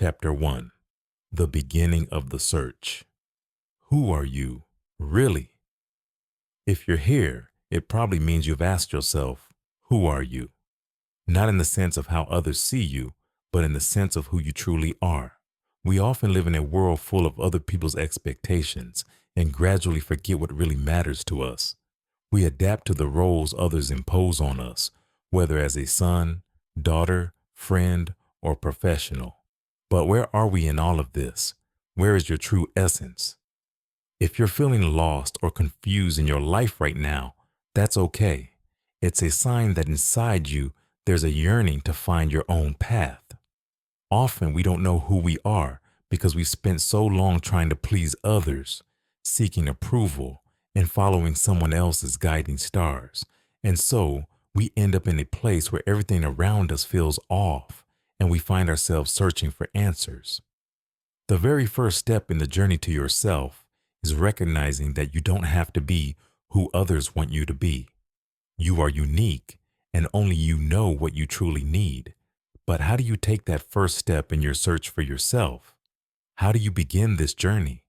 Chapter 1. The Beginning of the Search. Who are you, really? If you're here, it probably means you've asked yourself, who are you? Not in the sense of how others see you, but in the sense of who you truly are. We often live in a world full of other people's expectations and gradually forget what really matters to us. We adapt to the roles others impose on us, whether as a son, daughter, friend, or professional. But where are we in all of this? Where is your true essence? If you're feeling lost or confused in your life right now, that's okay. It's a sign that inside you, there's a yearning to find your own path. Often we don't know who we are because we've spent so long trying to please others, seeking approval, and following someone else's guiding stars. And so we end up in a place where everything around us feels off, and we find ourselves searching for answers. The very first step in the journey to yourself is recognizing that you don't have to be who others want you to be. You are unique, and only you know what you truly need. But how do you take that first step in your search for yourself? How do you begin this journey?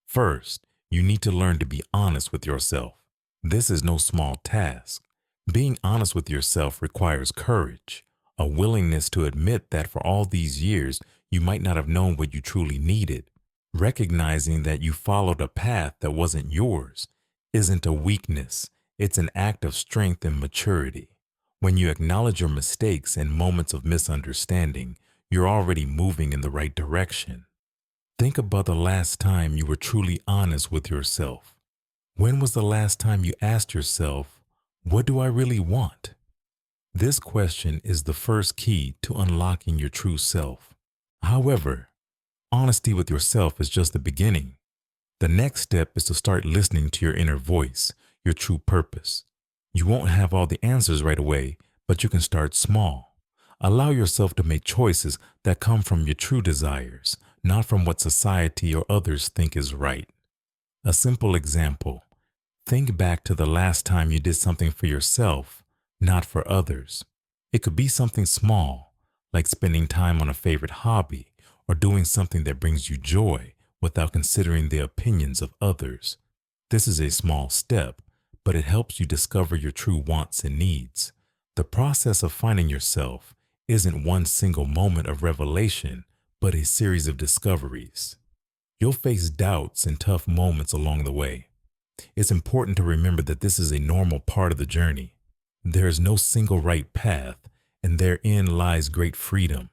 First, you need to learn to be honest with yourself. This is no small task. Being honest with yourself requires courage, a willingness to admit that for all these years, you might not have known what you truly needed. Recognizing that you followed a path that wasn't yours isn't a weakness, it's an act of strength and maturity. When you acknowledge your mistakes and moments of misunderstanding, you're already moving in the right direction. Think about the last time you were truly honest with yourself. When was the last time you asked yourself, what do I really want? This question is the first key to unlocking your true self. However, honesty with yourself is just the beginning. The next step is to start listening to your inner voice, your true purpose. You won't have all the answers right away, but you can start small. Allow yourself to make choices that come from your true desires, not from what society or others think is right. A simple example. Think back to the last time you did something for yourself, not for others. It could be something small, like spending time on a favorite hobby or doing something that brings you joy without considering the opinions of others. This is a small step, but it helps you discover your true wants and needs. The process of finding yourself isn't one single moment of revelation, but a series of discoveries. You'll face doubts and tough moments along the way. It's important to remember that this is a normal part of the journey. There is no single right path, and therein lies great freedom.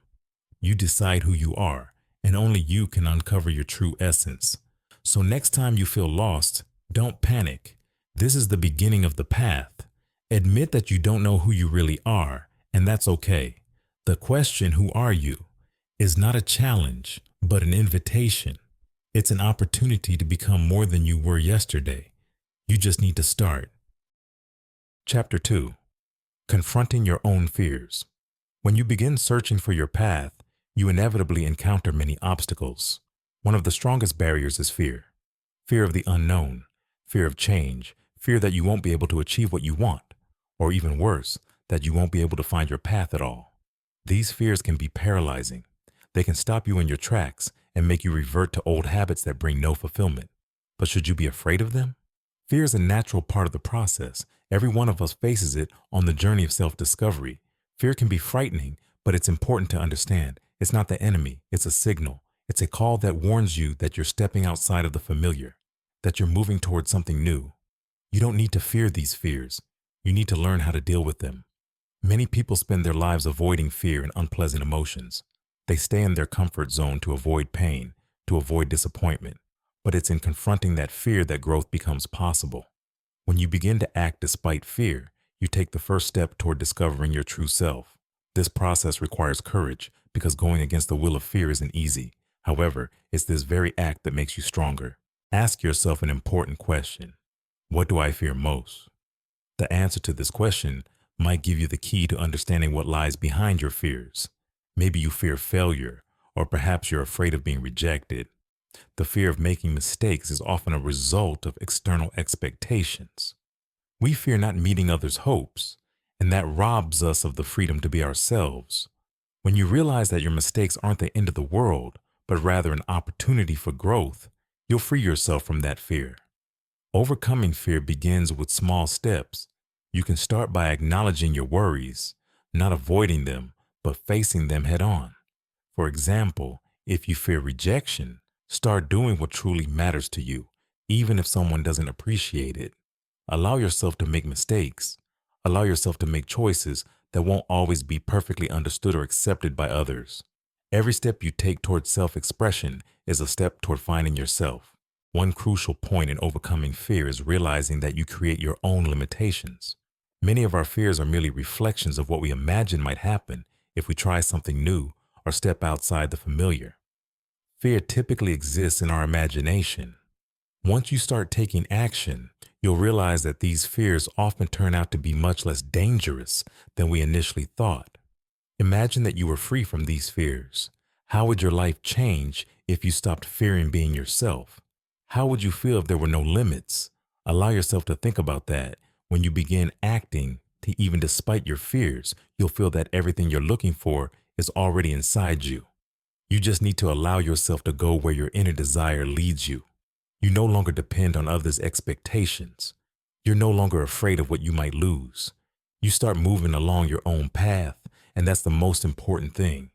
You decide who you are, and only you can uncover your true essence. So next time you feel lost, don't panic. This is the beginning of the path. Admit that you don't know who you really are, and that's okay. The question, who are you, is not a challenge, but an invitation. It's an opportunity to become more than you were yesterday. You just need to start. Chapter 2. Confronting your own fears. When you begin searching for your path, you inevitably encounter many obstacles. One of the strongest barriers is fear. Fear of the unknown, fear of change, fear that you won't be able to achieve what you want, or even worse, that you won't be able to find your path at all. These fears can be paralyzing. They can stop you in your tracks and make you revert to old habits that bring no fulfillment. But should you be afraid of them? Fear is a natural part of the process. Every one of us faces it on the journey of self-discovery. Fear can be frightening, but it's important to understand. It's not the enemy, it's a signal. It's a call that warns you that you're stepping outside of the familiar, that you're moving towards something new. You don't need to fear these fears. You need to learn how to deal with them. Many people spend their lives avoiding fear and unpleasant emotions. They stay in their comfort zone to avoid pain, to avoid disappointment. But it's in confronting that fear that growth becomes possible. When you begin to act despite fear, you take the first step toward discovering your true self. This process requires courage because going against the will of fear isn't easy. However, it's this very act that makes you stronger. Ask yourself an important question. What do I fear most? The answer to this question might give you the key to understanding what lies behind your fears. Maybe you fear failure, or perhaps you're afraid of being rejected. The fear of making mistakes is often a result of external expectations. We fear not meeting others' hopes, and that robs us of the freedom to be ourselves. When you realize that your mistakes aren't the end of the world, but rather an opportunity for growth, you'll free yourself from that fear. Overcoming fear begins with small steps. You can start by acknowledging your worries, not avoiding them, but facing them head on. For example, if you fear rejection, start doing what truly matters to you, even if someone doesn't appreciate it. Allow yourself to make mistakes. Allow yourself to make choices that won't always be perfectly understood or accepted by others. Every step you take towards self-expression is a step toward finding yourself. One crucial point in overcoming fear is realizing that you create your own limitations. Many of our fears are merely reflections of what we imagine might happen if we try something new or step outside the familiar. Fear typically exists in our imagination. Once you start taking action, you'll realize that these fears often turn out to be much less dangerous than we initially thought. Imagine that you were free from these fears. How would your life change if you stopped fearing being yourself? How would you feel if there were no limits? Allow yourself to think about that. When you begin acting, even despite your fears, you'll feel that everything you're looking for is already inside you. You just need to allow yourself to go where your inner desire leads you. You no longer depend on others' expectations. You're no longer afraid of what you might lose. You start moving along your own path, and that's the most important thing.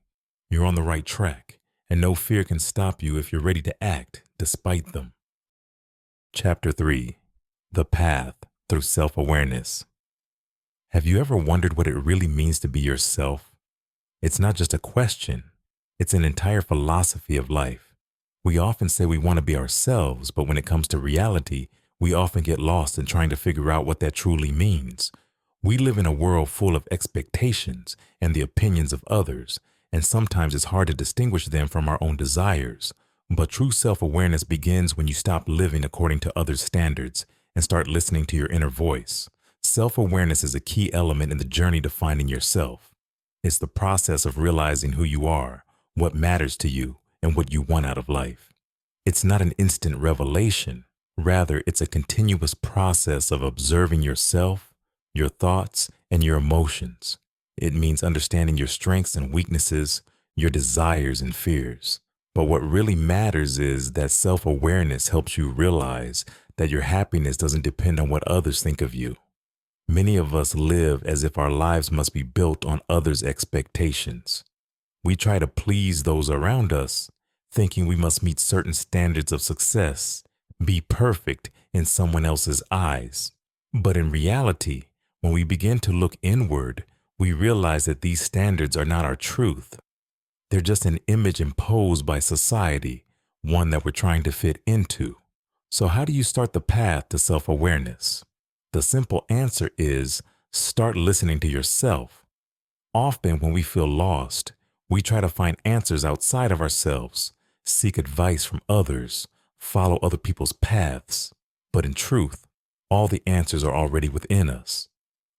You're on the right track, and no fear can stop you if you're ready to act despite them. Chapter 3. The Path Through Self-Awareness. Have you ever wondered what it really means to be yourself? It's not just a question. It's an entire philosophy of life. We often say we want to be ourselves, but when it comes to reality, we often get lost in trying to figure out what that truly means. We live in a world full of expectations and the opinions of others, and sometimes it's hard to distinguish them from our own desires. But true self-awareness begins when you stop living according to others' standards and start listening to your inner voice. Self-awareness is a key element in the journey to finding yourself. It's the process of realizing who you are, what matters to you, and what you want out of life. It's not an instant revelation. Rather, it's a continuous process of observing yourself, your thoughts, and your emotions. It means understanding your strengths and weaknesses, your desires and fears. But what really matters is that self-awareness helps you realize that your happiness doesn't depend on what others think of you. Many of us live as if our lives must be built on others' expectations. We try to please those around us, thinking we must meet certain standards of success, be perfect in someone else's eyes. But in reality, when we begin to look inward, we realize that these standards are not our truth. They're just an image imposed by society, one that we're trying to fit into. So how do you start the path to self-awareness? The simple answer is start listening to yourself. Often when we feel lost, we try to find answers outside of ourselves, seek advice from others, follow other people's paths. But in truth, all the answers are already within us.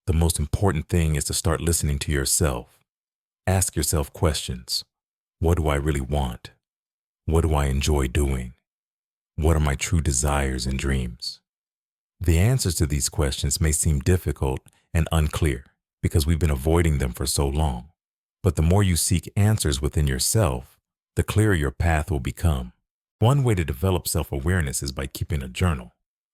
The most important thing is to start listening to yourself. Ask yourself questions. What do I really want? What do I enjoy doing? What are my true desires and dreams? The answers to these questions may seem difficult and unclear because we've been avoiding them for so long. But the more you seek answers within yourself, the clearer your path will become. One way to develop self-awareness is by keeping a journal.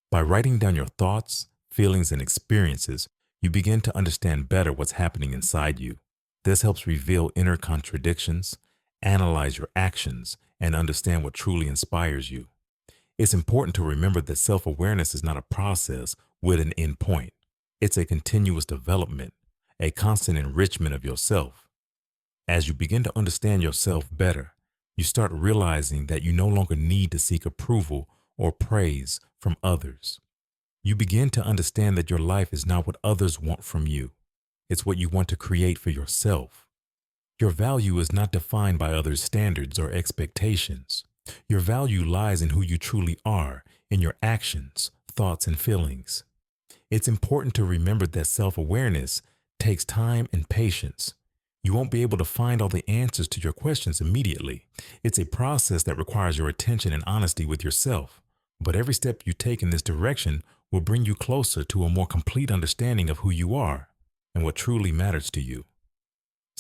By writing down your thoughts, feelings, and experiences, you begin to understand better what's happening inside you. This helps reveal inner contradictions, analyze your actions, and understand what truly inspires you. It's important to remember that self-awareness is not a process with an end point. It's a continuous development, a constant enrichment of yourself. As you begin to understand yourself better, you start realizing that you no longer need to seek approval or praise from others. You begin to understand that your life is not what others want from you. It's what you want to create for yourself. Your value is not defined by others' standards or expectations. Your value lies in who you truly are, in your actions, thoughts, and feelings. It's important to remember that self-awareness takes time and patience. You won't be able to find all the answers to your questions immediately. It's a process that requires your attention and honesty with yourself. But every step you take in this direction will bring you closer to a more complete understanding of who you are and what truly matters to you.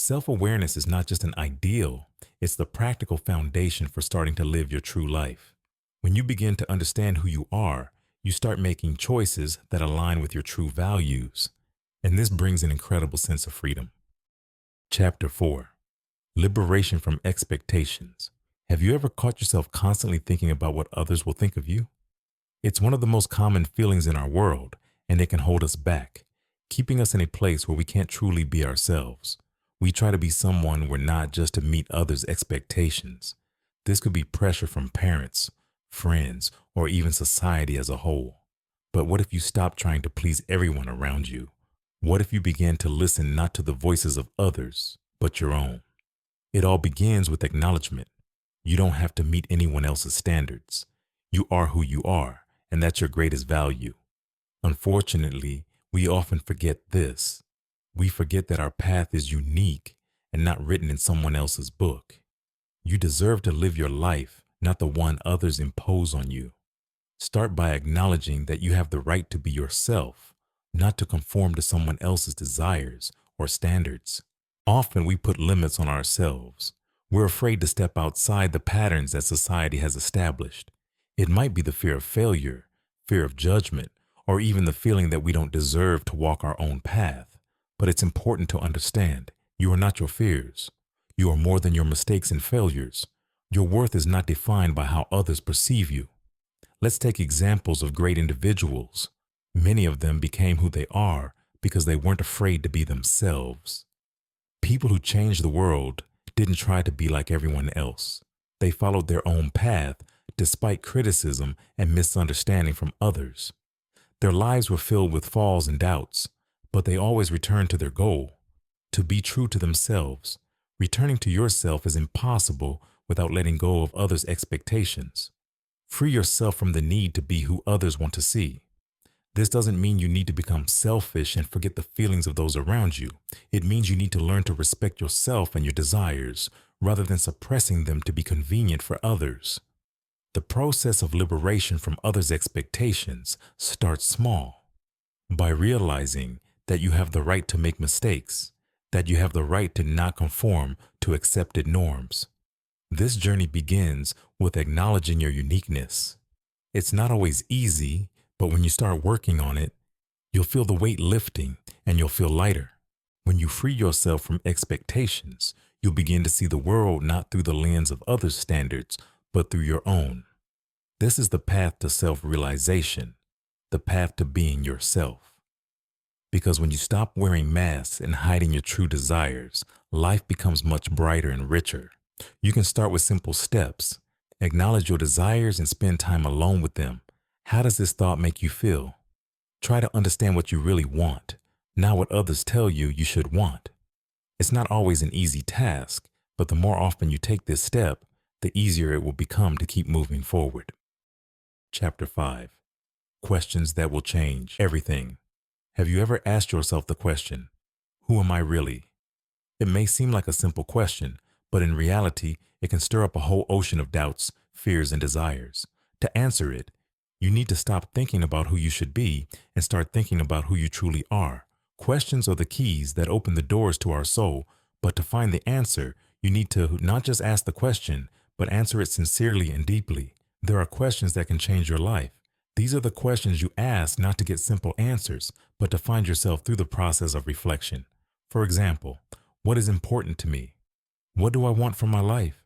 Self-awareness is not just an ideal, it's the practical foundation for starting to live your true life. When you begin to understand who you are, you start making choices that align with your true values. And this brings an incredible sense of freedom. Chapter 4. Liberation from expectations. Have you ever caught yourself constantly thinking about what others will think of you? It's one of the most common feelings in our world, and it can hold us back, keeping us in a place where we can't truly be ourselves. We try to be someone we're not just to meet others' expectations. This could be pressure from parents, friends, or even society as a whole. But what if you stop trying to please everyone around you? What if you began to listen not to the voices of others, but your own? It all begins with acknowledgement. You don't have to meet anyone else's standards. You are who you are, and that's your greatest value. Unfortunately, we often forget this. We forget that our path is unique and not written in someone else's book. You deserve to live your life, not the one others impose on you. Start by acknowledging that you have the right to be yourself, not to conform to someone else's desires or standards. Often we put limits on ourselves. We're afraid to step outside the patterns that society has established. It might be the fear of failure, fear of judgment, or even the feeling that we don't deserve to walk our own path. But it's important to understand, you are not your fears. You are more than your mistakes and failures. Your worth is not defined by how others perceive you. Let's take examples of great individuals. Many of them became who they are because they weren't afraid to be themselves. People who changed the world didn't try to be like everyone else. They followed their own path despite criticism and misunderstanding from others. Their lives were filled with falls and doubts, but they always returned to their goal, to be true to themselves. Returning to yourself is impossible without letting go of others' expectations. Free yourself from the need to be who others want to see. This doesn't mean you need to become selfish and forget the feelings of those around you. It means you need to learn to respect yourself and your desires, rather than suppressing them to be convenient for others. The process of liberation from others' expectations starts small, by realizing that you have the right to make mistakes, that you have the right to not conform to accepted norms. This journey begins with acknowledging your uniqueness. It's not always easy, but when you start working on it, you'll feel the weight lifting and you'll feel lighter. When you free yourself from expectations, you'll begin to see the world not through the lens of others' standards, but through your own. This is the path to self-realization, the path to being yourself. Because when you stop wearing masks and hiding your true desires, life becomes much brighter and richer. You can start with simple steps. Acknowledge your desires and spend time alone with them. How does this thought make you feel? Try to understand what you really want, not what others tell you you should want. It's not always an easy task, but the more often you take this step, the easier it will become to keep moving forward. Chapter 5. Questions that will change everything. Have you ever asked yourself the question, who am I really? It may seem like a simple question, but in reality, it can stir up a whole ocean of doubts, fears, and desires. To answer it, you need to stop thinking about who you should be and start thinking about who you truly are. Questions are the keys that open the doors to our soul, but to find the answer, you need to not just ask the question, but answer it sincerely and deeply. There are questions that can change your life. These are the questions you ask not to get simple answers, but to find yourself through the process of reflection. For example, what is important to me? What do I want from my life?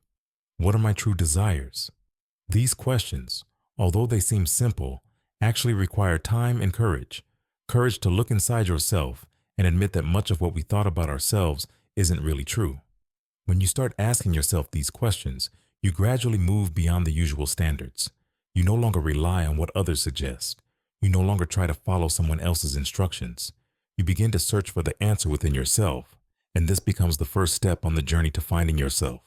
What are my true desires? These questions, although they seem simple, actually require time and courage. Courage to look inside yourself and admit that much of what we thought about ourselves isn't really true. When you start asking yourself these questions, you gradually move beyond the usual standards. You no longer rely on what others suggest. You no longer try to follow someone else's instructions. You begin to search for the answer within yourself, and this becomes the first step on the journey to finding yourself.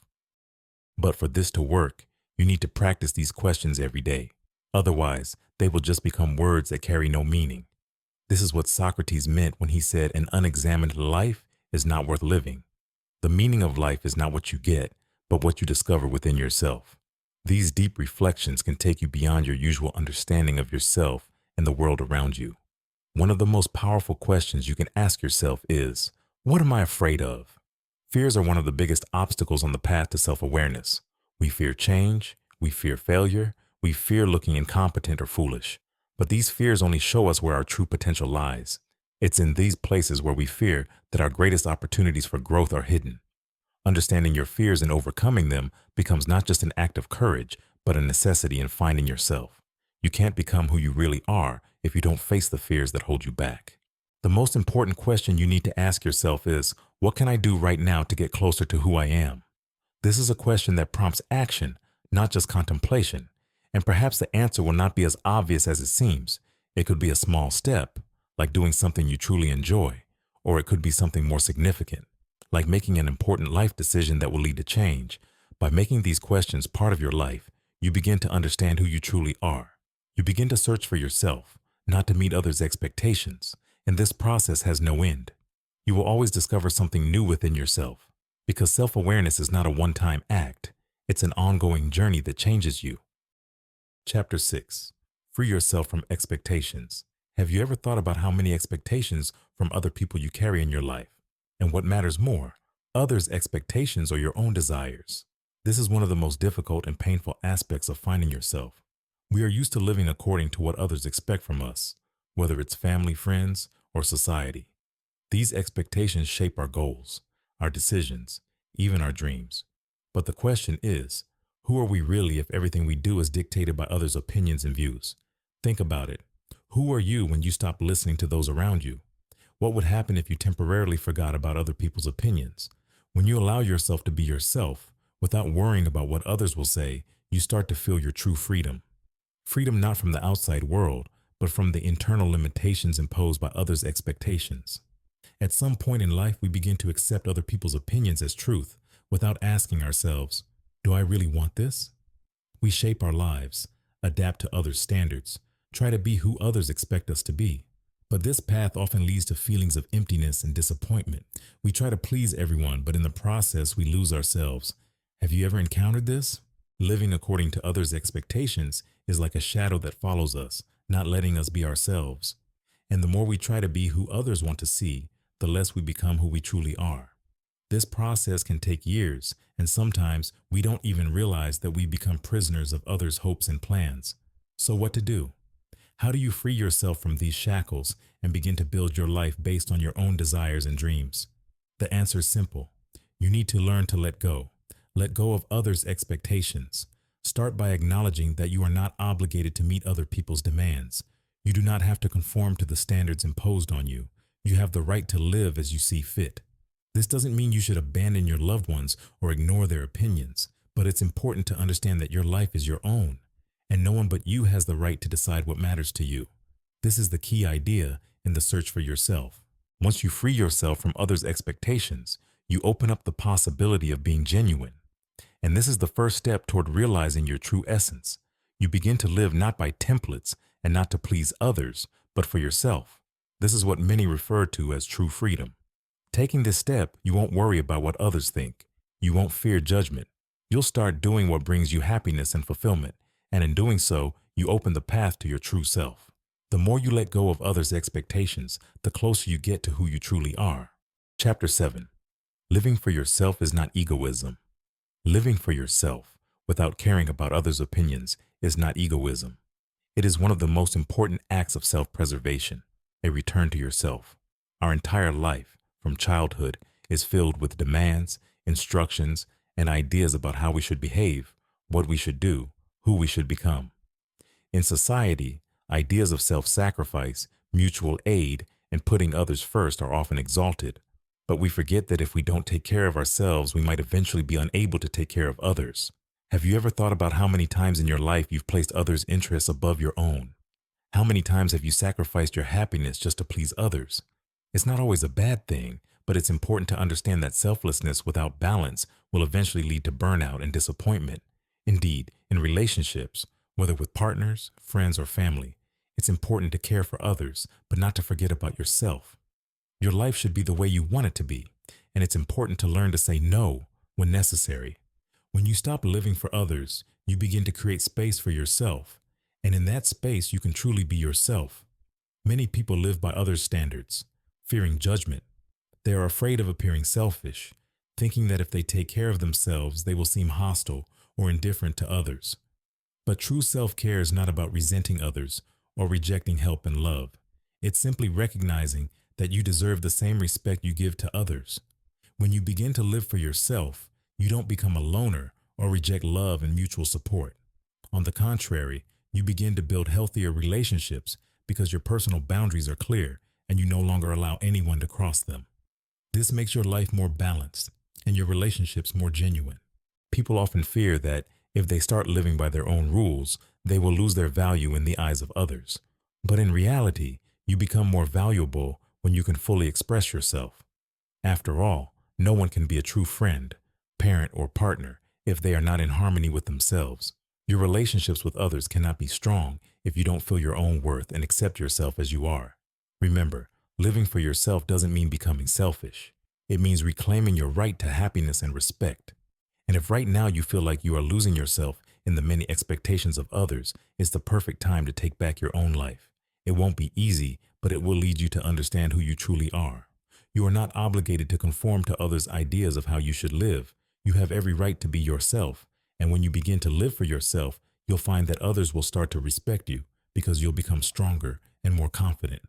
But for this to work, you need to practice these questions every day. Otherwise, they will just become words that carry no meaning. This is what Socrates meant when he said an unexamined life is not worth living. The meaning of life is not what you get, but what you discover within yourself. These deep reflections can take you beyond your usual understanding of yourself and the world around you. One of the most powerful questions you can ask yourself is, what am I afraid of? Fears are one of the biggest obstacles on the path to self-awareness. We fear change, we fear failure, we fear looking incompetent or foolish. But these fears only show us where our true potential lies. It's in these places where we fear that our greatest opportunities for growth are hidden. Understanding your fears and overcoming them becomes not just an act of courage, but a necessity in finding yourself. You can't become who you really are if you don't face the fears that hold you back. The most important question you need to ask yourself is, what can I do right now to get closer to who I am? This is a question that prompts action, not just contemplation. And perhaps the answer will not be as obvious as it seems. It could be a small step, like doing something you truly enjoy, or it could be something more significant, like making an important life decision that will lead to change. By making these questions part of your life, you begin to understand who you truly are. You begin to search for yourself, not to meet others' expectations, and this process has no end. You will always discover something new within yourself, because self-awareness is not a one-time act. It's an ongoing journey that changes you. Chapter 6. Free yourself from expectations. Have you ever thought about how many expectations from other people you carry in your life? And what matters more, others' expectations or your own desires? This is one of the most difficult and painful aspects of finding yourself. We are used to living according to what others expect from us, whether it's family, friends, or society. These expectations shape our goals, our decisions, even our dreams. But the question is, who are we really if everything we do is dictated by others' opinions and views? Think about it. Who are you when you stop listening to those around you? What would happen if you temporarily forgot about other people's opinions? When you allow yourself to be yourself, without worrying about what others will say, you start to feel your true freedom. Freedom not from the outside world, but from the internal limitations imposed by others' expectations. At some point in life, we begin to accept other people's opinions as truth without asking ourselves, do I really want this? We shape our lives, adapt to others' standards, try to be who others expect us to be. But this path often leads to feelings of emptiness and disappointment. We try to please everyone, but in the process, we lose ourselves. Have you ever encountered this? Living according to others' expectations is like a shadow that follows us, not letting us be ourselves. And the more we try to be who others want to see, the less we become who we truly are. This process can take years, and sometimes we don't even realize that we become prisoners of others' hopes and plans. So what to do? How do you free yourself from these shackles and begin to build your life based on your own desires and dreams? The answer is simple. You need to learn to let go. Let go of others' expectations. Start by acknowledging that you are not obligated to meet other people's demands. You do not have to conform to the standards imposed on you. You have the right to live as you see fit. This doesn't mean you should abandon your loved ones or ignore their opinions, but it's important to understand that your life is your own, and no one but you has the right to decide what matters to you. This is the key idea in the search for yourself. Once you free yourself from others' expectations, you open up the possibility of being genuine. And this is the first step toward realizing your true essence. You begin to live not by templates and not to please others, but for yourself. This is what many refer to as true freedom. Taking this step, you won't worry about what others think. You won't fear judgment. You'll start doing what brings you happiness and fulfillment, and in doing so, you open the path to your true self. The more you let go of others' expectations, the closer you get to who you truly are. Chapter 7. Living for yourself is not egoism. Living for yourself, without caring about others' opinions, is not egoism. It is one of the most important acts of self-preservation, a return to yourself. Our entire life, from childhood, is filled with demands, instructions, and ideas about how we should behave, what we should do, who we should become. In society, ideas of self-sacrifice, mutual aid, and putting others first are often exalted. But we forget that if we don't take care of ourselves, we might eventually be unable to take care of others. Have you ever thought about how many times in your life you've placed others' interests above your own? How many times have you sacrificed your happiness just to please others? It's not always a bad thing, but it's important to understand that selflessness without balance will eventually lead to burnout and disappointment. Indeed, in relationships, whether with partners, friends, or family, it's important to care for others, but not to forget about yourself. Your life should be the way you want it to be, and it's important to learn to say no when necessary. When you stop living for others, you begin to create space for yourself, and in that space you can truly be yourself. Many people live by others' standards, fearing judgment. They are afraid of appearing selfish. thinking that if they take care of themselves, they will seem hostile or indifferent to others. But true self-care is not about resenting others or rejecting help and love. It's simply recognizing that you deserve the same respect you give to others. When you begin to live for yourself, you don't become a loner or reject love and mutual support. On the contrary, you begin to build healthier relationships because your personal boundaries are clear and you no longer allow anyone to cross them. This makes your life more balanced and your relationships more genuine. People often fear that if they start living by their own rules, they will lose their value in the eyes of others. But in reality, you become more valuable when you can fully express yourself. After all, no one can be a true friend, parent, or partner if they are not in harmony with themselves. Your relationships with others cannot be strong if you don't feel your own worth and accept yourself as you are. Remember, living for yourself doesn't mean becoming selfish. It means reclaiming your right to happiness and respect. And if right now you feel like you are losing yourself in the many expectations of others, it's the perfect time to take back your own life. It won't be easy, but it will lead you to understand who you truly are. You are not obligated to conform to others' ideas of how you should live. You have every right to be yourself. And when you begin to live for yourself, you'll find that others will start to respect you because you'll become stronger and more confident.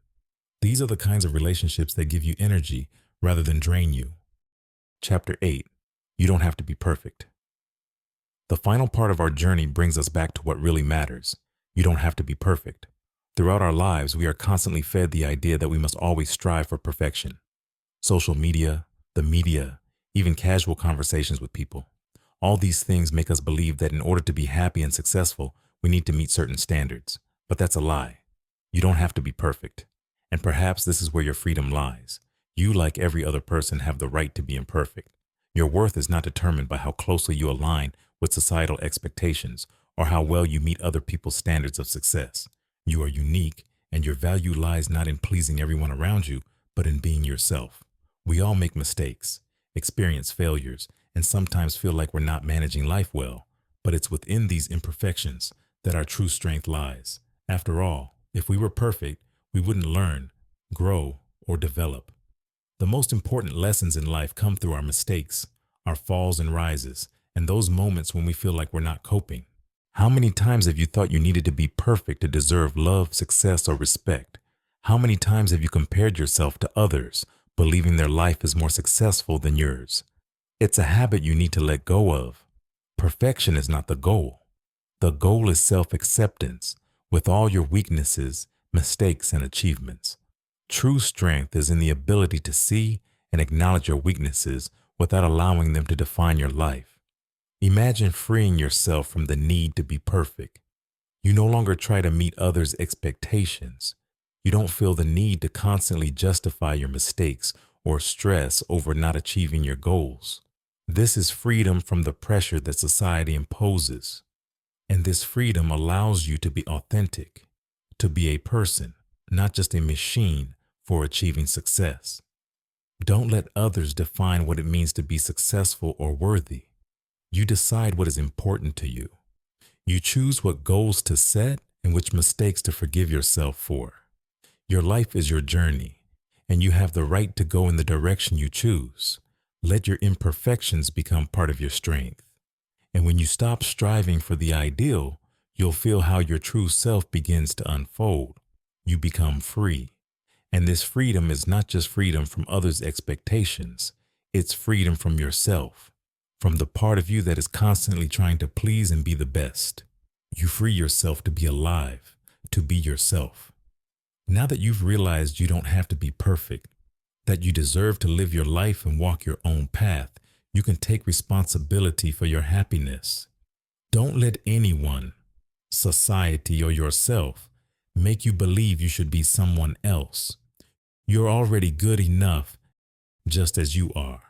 These are the kinds of relationships that give you energy rather than drain you. Chapter 8. You don't have to be perfect. The final part of our journey brings us back to what really matters. You don't have to be perfect. Throughout our lives, we are constantly fed the idea that we must always strive for perfection. Social media, the media, even casual conversations with people. All these things make us believe that in order to be happy and successful, we need to meet certain standards. But that's a lie. You don't have to be perfect. And perhaps this is where your freedom lies. You, like every other person, have the right to be imperfect. Your worth is not determined by how closely you align with societal expectations or how well you meet other people's standards of success. You are unique, and your value lies not in pleasing everyone around you, but in being yourself. We all make mistakes, experience failures, and sometimes feel like we're not managing life well, but it's within these imperfections that our true strength lies. After all, if we were perfect, we wouldn't learn, grow, or develop. The most important lessons in life come through our mistakes, our falls and rises, and those moments when we feel like we're not coping. How many times have you thought you needed to be perfect to deserve love, success, or respect? How many times have you compared yourself to others, believing their life is more successful than yours? It's a habit you need to let go of. Perfection is not the goal. The goal is self-acceptance, with all your weaknesses, mistakes, and achievements. True strength is in the ability to see and acknowledge your weaknesses without allowing them to define your life. Imagine freeing yourself from the need to be perfect. You no longer try to meet others' expectations. You don't feel the need to constantly justify your mistakes or stress over not achieving your goals. This is freedom from the pressure that society imposes. And this freedom allows you to be authentic, to be a person, not just a machine for achieving success. Don't let others define what it means to be successful or worthy. You decide what is important to you. You choose what goals to set and which mistakes to forgive yourself for. Your life is your journey, and you have the right to go in the direction you choose. Let your imperfections become part of your strength. And when you stop striving for the ideal, you'll feel how your true self begins to unfold. You become free. And this freedom is not just freedom from others' expectations. It's freedom from yourself, from the part of you that is constantly trying to please and be the best. You free yourself to be alive, to be yourself. Now that you've realized you don't have to be perfect, that you deserve to live your life and walk your own path, you can take responsibility for your happiness. Don't let anyone, society, or yourself make you believe you should be someone else. You're already good enough just as you are.